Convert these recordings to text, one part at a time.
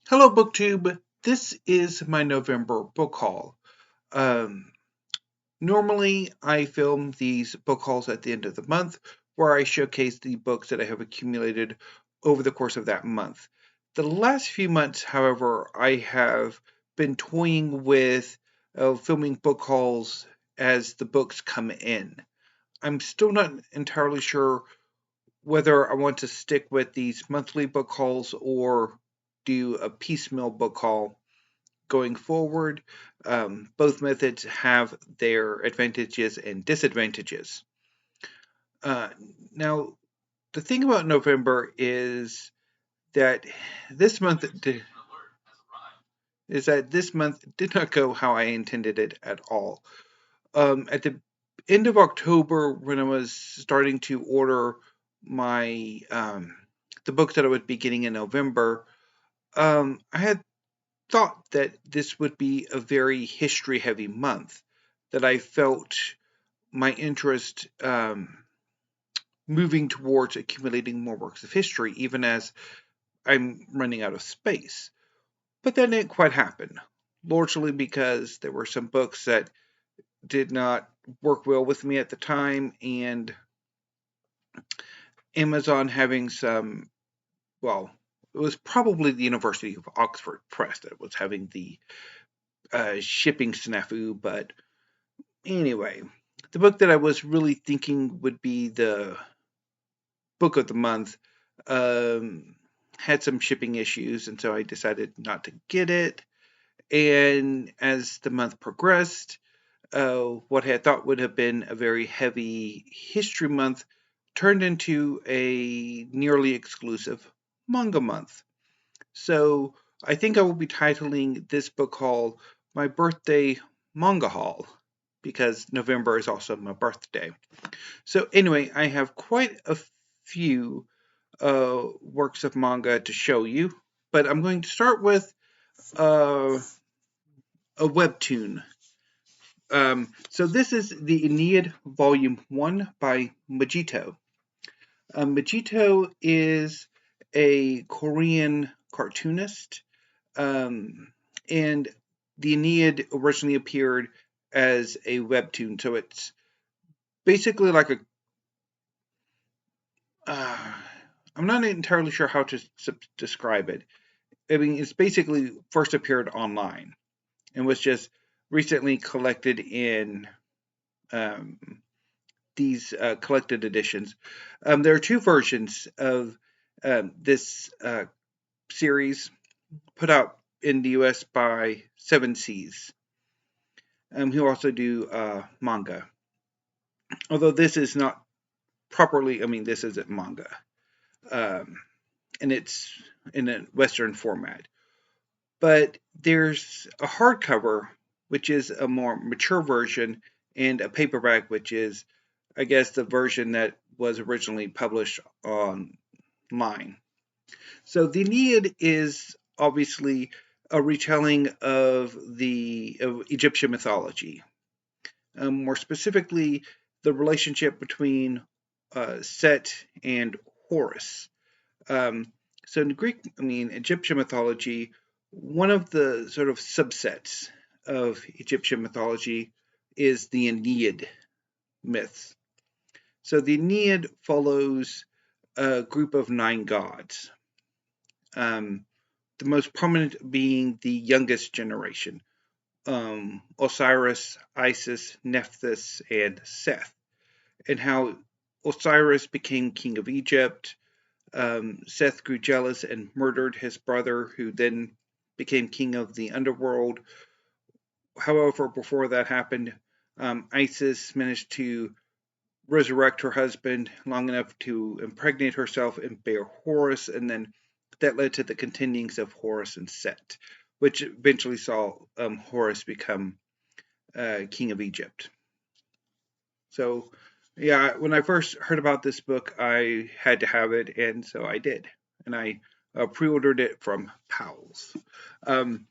Hello, BookTube. This is my November book haul. Um, Normally, I film these book hauls at the end of the month where I showcase the books that I have accumulated over the course of that month. The last few months, however, I have been toying with filming book hauls as the books come in. I'm still not entirely sure whether I want to stick with these monthly book hauls or do a piecemeal book haul going forward. Both methods have their advantages and disadvantages. Uh, Now, the thing about November that this month this month did not go how I intended it at all. At the end of October, when I was starting to order my the books that I would be getting in November, I had thought that this would be a very history heavy month, that I felt my interest moving towards accumulating more works of history, even as I'm running out of space. But that didn't quite happen, largely because there were some books that did not work well with me at the time, and Amazon having some, well, it was probably the University of Oxford Press that was having the shipping snafu, but anyway, the book that I was really thinking would be the book of the month had some shipping issues, and so I decided not to get it. And as the month progressed, what I had thought would have been a very heavy history month turned into a nearly exclusive manga month. So I think I will be titling this book haul My Birthday Manga Haul, because November is also my birthday. So anyway, I have quite a few works of manga to show you, but I'm going to start with uh, a webtoon. So this is the Ennead Volume 1 by Mojito. Mojito is a Korean cartoonist, and the Ennead originally appeared as a webtoon, so it's basically like a uh, I'm not entirely sure how to describe it. I mean, it's basically first appeared online and was just recently collected in um, these collected editions. There are two versions of this series put out in the US by Seven Seas, who also do manga. Although this is not properly, I mean, this isn't manga. Um, and it's in a Western format. But there's a hardcover, which is a more mature version, and a paperback, which is, I guess, the version that was originally published online. So the Ennead is obviously a retelling of Egyptian mythology. More specifically, the relationship between Set and Horus. Um, so in Greek, I mean, Egyptian mythology, one of the sort of subsets of Egyptian mythology is the Ennead myths. So the Ennead follows a group of 9 gods, the most prominent being the youngest generation, Osiris, Isis, Nephthys, and Seth, and how Osiris became king of Egypt. Seth grew jealous and murdered his brother, who then became king of the underworld. However, before that happened, Isis managed to resurrect her husband long enough to impregnate herself and bear Horus, and then that led to the contendings of Horus and Set, which eventually saw Horus become king of Egypt. So, yeah, when I first heard about this book, I had to have it, and so I did. And I pre-ordered it from Powell's. Um,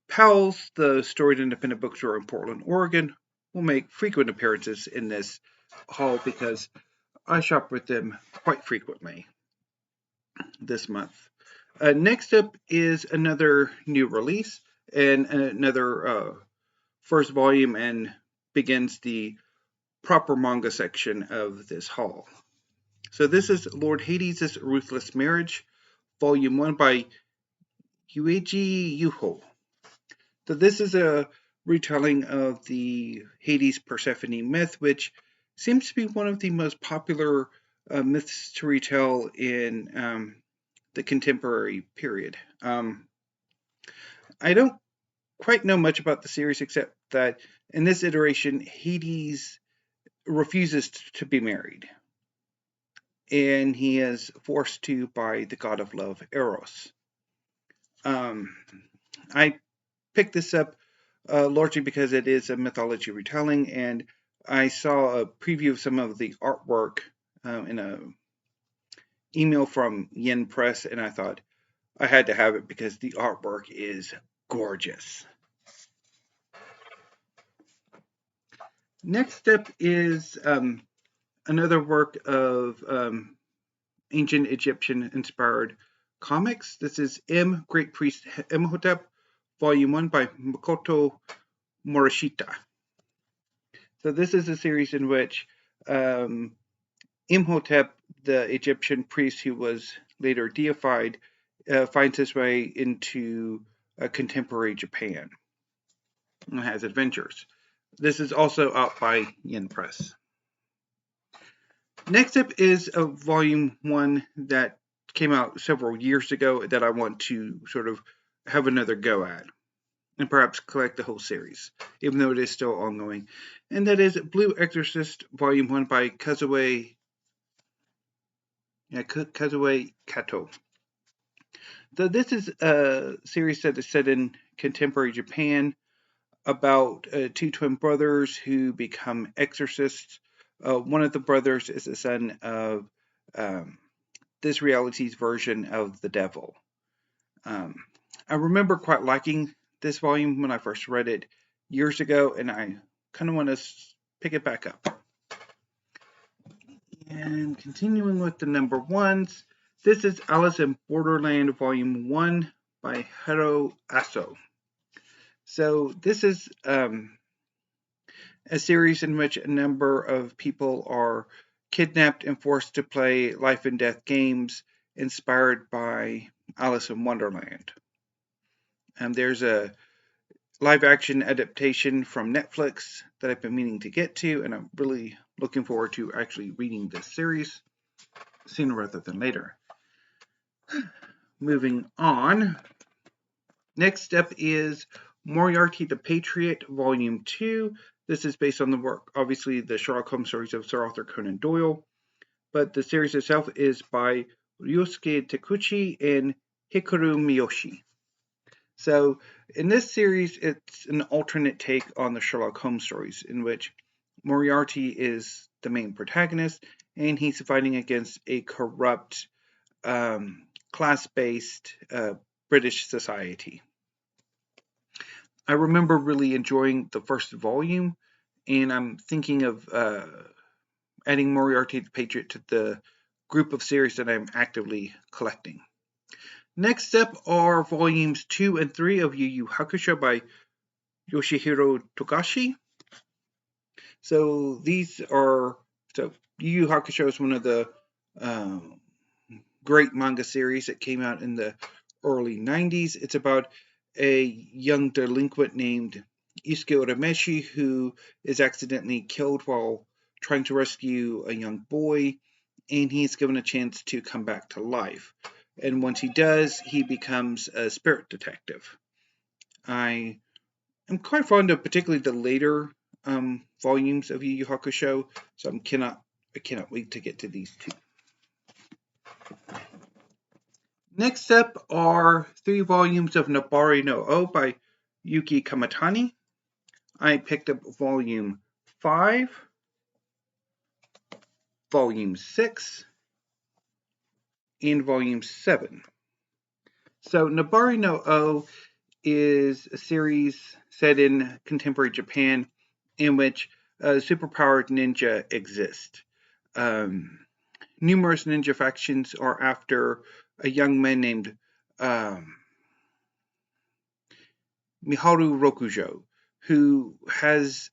Powell's, the storied independent bookstore in Portland, Oregon, will make frequent appearances in this haul because I shop with them quite frequently this month. Next up is another new release and another first volume, and begins the proper manga section of this haul. So this is Lord Hades' Ruthless Marriage, Volume 1 by Ueji Yuho. So this is a retelling of the Hades Persephone myth, which seems to be one of the most popular myths to retell in the contemporary period. I don't quite know much about the series except that in this iteration, Hades refuses to be married, and he is forced to by the god of love, Eros. I picked this up largely because it is a mythology retelling, and I saw a preview of some of the artwork in an email from Yen Press, and I thought I had to have it because the artwork is gorgeous. Next up is another work of ancient Egyptian-inspired comics. This is Great Priest Imhotep, Volume 1 by Makoto Morishita. So this is a series in which Imhotep, the Egyptian priest who was later deified, finds his way into contemporary Japan and has adventures. This is also out by Yen Press. Next up is a volume 1 that came out several years ago that I want to sort of have another go at, and perhaps collect the whole series, even though it is still ongoing. And that is Blue Exorcist, Volume 1 by Kazue Kato. So this is a series that is set in contemporary Japan about two twin brothers who become exorcists. One of the brothers is the son of this reality's version of the devil. I remember quite liking this volume when I first read it years ago, and I kind of want to pick it back up. And continuing with the number ones, this is Alice in Borderland Volume 1 by Haro Asuo. So this is a series in which a number of people are kidnapped and forced to play life and death games inspired by Alice in Wonderland. There's a live action adaptation from Netflix that I've been meaning to get to, and I'm really looking forward to actually reading this series sooner rather than later. Moving on. Next up is Moriarty the Patriot, Volume 2. This is based on the work, obviously, the Sherlock Holmes stories of Sir Arthur Conan Doyle, but the series itself is by Ryosuke Takuchi and Hikaru Miyoshi. So in this series, it's an alternate take on the Sherlock Holmes stories, in which Moriarty is the main protagonist, and he's fighting against a corrupt, class-based British society. I remember really enjoying the first volume, and I'm thinking of adding Moriarty the Patriot to the group of series that I'm actively collecting. Next up are volumes 2 and 3 of Yu Yu Hakusho by Yoshihiro Togashi. So Yu Yu Hakusho is one of the great manga series that came out in the early 90s. It's about a young delinquent named Isuke Urameshi who is accidentally killed while trying to rescue a young boy, and he's given a chance to come back to life. And once he does, he becomes a spirit detective. I am quite fond of particularly the later volumes of Yu Yu Hakusho, so I cannot wait to get to these two. Next up are 3 volumes of Nabari No Ou by Yuhki Kamatani. I picked up Volume 5, Volume 6, and Volume 7. So Nabari No Ou is a series set in contemporary Japan in which superpowered ninja exist. Numerous ninja factions are after a young man named Miharu Rokujo, who has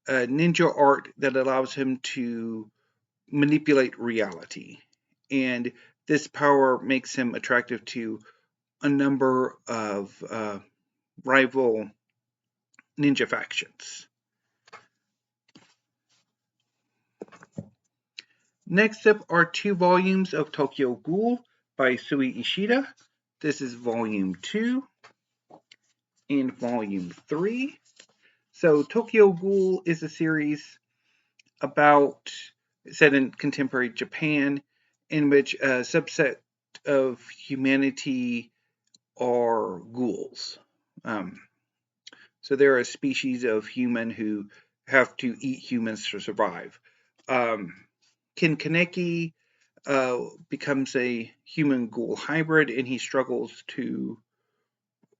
a ninja art that allows him to manipulate reality. And this power makes him attractive to a number of rival ninja factions. Next up are 2 volumes of Tokyo Ghoul by Sui Ishida. This is volume 2 and volume 3. So Tokyo Ghoul is a series about, set in contemporary Japan, in which a subset of humanity are ghouls. So they're a species of human who have to eat humans to survive. Ken Kaneki becomes a human ghoul hybrid, and he struggles to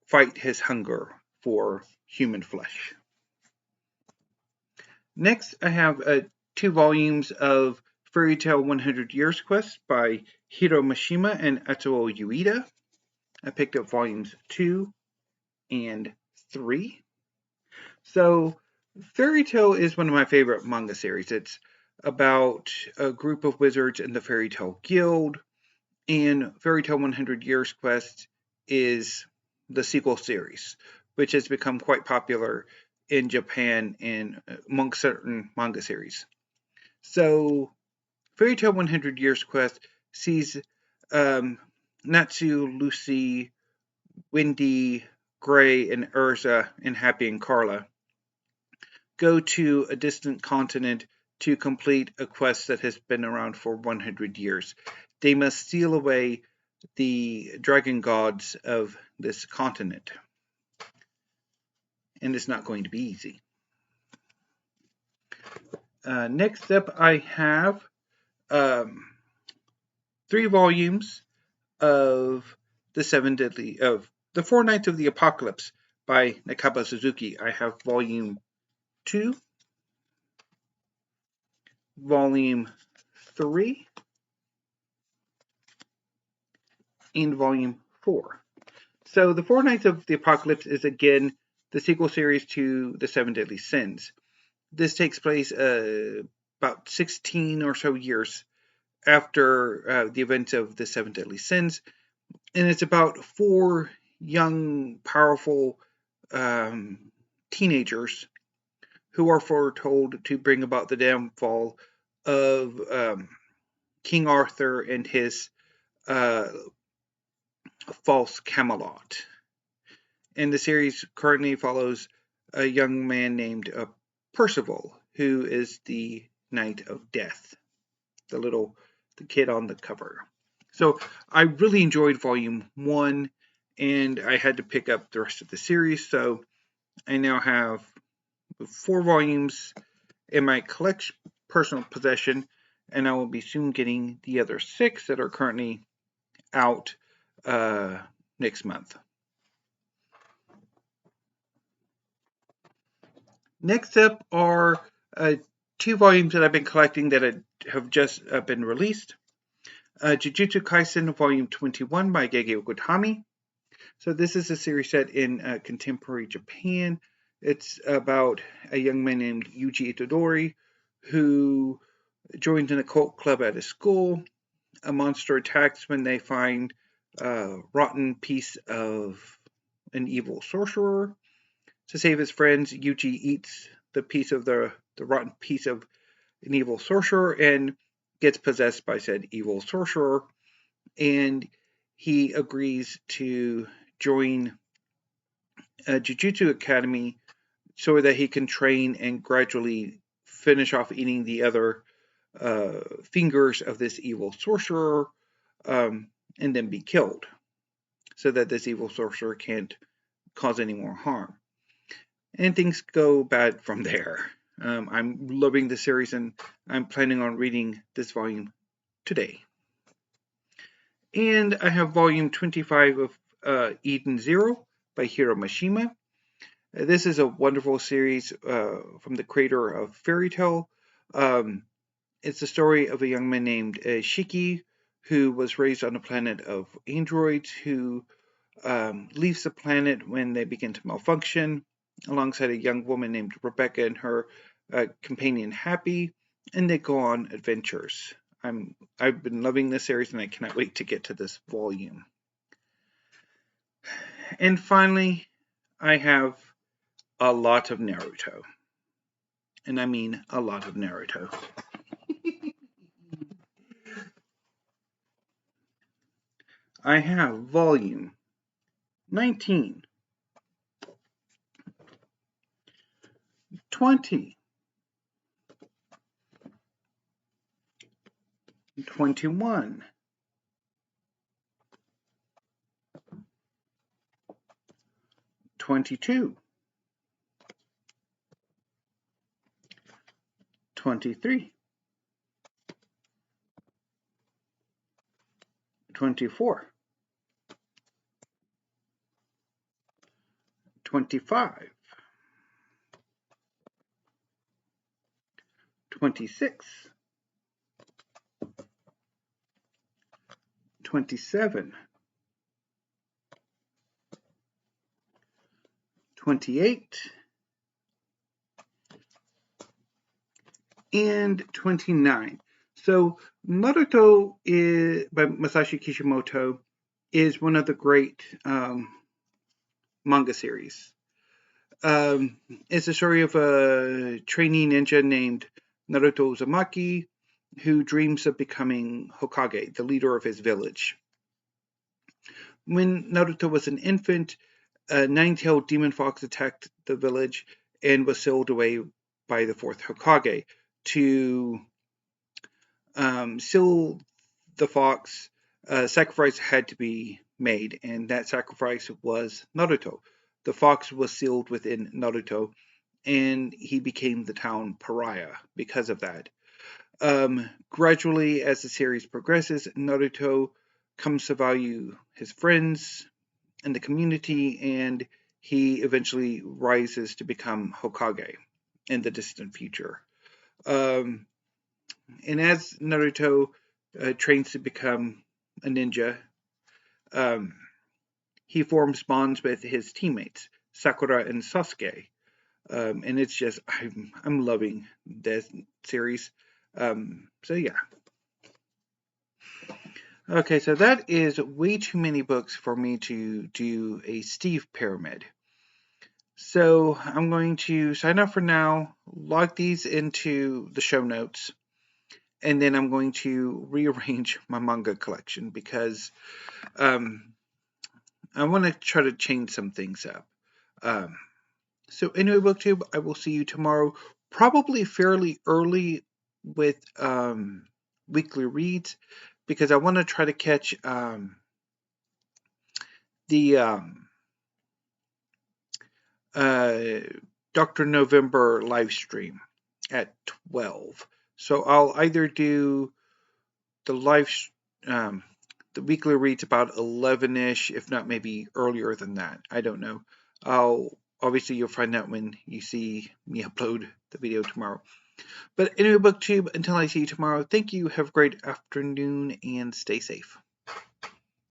fight his hunger for human flesh. Next, I have 2 volumes of Fairy Tale 100 Years Quest by Hiro Mashima and Asuo Ueda. I picked up volumes 2 and 3. So, Fairy Tale is one of my favorite manga series. It's about a group of wizards in the Fairy Tale Guild, and Fairy Tale 100 Years Quest is the sequel series, which has become quite popular in Japan and among certain manga series. So, Fairy Tale 100 Years Quest sees Natsu, Lucy, Wendy, Gray, and Urza, and Happy and Carla go to a distant continent to complete a quest that has been around for 100 years. They must steal away the dragon gods of this continent. And it's not going to be easy. Next up, I have 3 volumes of the Four Knights of the Apocalypse by Nakaba Suzuki. I have volume 2, volume 3, and volume 4. So the Four Knights of the Apocalypse is again the sequel series to the Seven Deadly Sins. This takes place about 16 or so years after the events of the Seven Deadly Sins, and it's about 4 young, powerful teenagers who are foretold to bring about the downfall of King Arthur and his false Camelot. And the series currently follows a young man named Percival, who is the Knight of Death, the kid on the cover. So I really enjoyed volume 1, and I had to pick up the rest of the series. So I now have 4 volumes in my personal possession, and I will be soon getting the other 6 that are currently out next month. Next up are 2 volumes that I've been collecting that have just been released. Jujutsu Kaisen Volume 21 by Gege Okutami. So this is a series set in contemporary Japan. It's about a young man named Yuji Itadori who joins an occult club at his school. A monster attacks when they find a rotten piece of an evil sorcerer. To save his friends, Yuji eats the piece of the rotten piece of an evil sorcerer and gets possessed by said evil sorcerer, and he agrees to join a Jujutsu Academy so that he can train and gradually finish off eating the other fingers of this evil sorcerer and then be killed so that this evil sorcerer can't cause any more harm. And things go bad from there. I'm loving the series, and I'm planning on reading this volume today. And I have volume 25 of Eden Zero by Hiro Mashima. This is a wonderful series from the creator of Fairy Tale. It's the story of a young man named Shiki, who was raised on a planet of androids who leaves the planet when they begin to malfunction, alongside a young woman named Rebecca and her companion Happy, and they go on adventures. I've been loving this series, and I cannot wait to get to this volume. And finally, I have a lot of Naruto. And I mean a lot of Naruto. I have volume 19, 20, 21, 22, 23, 24, 25, 26, 27, 28, and 29. So Naruto by Masashi Kishimoto is one of the great manga series. It's a story of a trainee ninja named Naruto Uzumaki who dreams of becoming Hokage, the leader of his village. When Naruto was an infant, a nine-tailed demon fox attacked the village and was sealed away by the fourth Hokage. To seal the fox, a sacrifice had to be made, and that sacrifice was Naruto. The fox was sealed within Naruto, and he became the town pariah because of that. Gradually, as the series progresses, Naruto comes to value his friends and the community, and he eventually rises to become Hokage in the distant future. And as Naruto trains to become a ninja, he forms bonds with his teammates, Sakura and Sasuke. And it's just, I'm loving this series. So yeah. Okay, so that is way too many books for me to do a Steve pyramid. So I'm going to sign off for now, log these into the show notes, and then I'm going to rearrange my manga collection because I want to try to change some things up. So anyway, BookTube, I will see you tomorrow, probably fairly early with weekly reads, because I want to try to catch the Dr. November live stream at 12. So I'll either do the the weekly reads about 11ish, if not maybe earlier than that. I don't know. Obviously you'll find out when you see me upload the video tomorrow. But anyway, BookTube, until I see you tomorrow, thank you, have a great afternoon, and stay safe.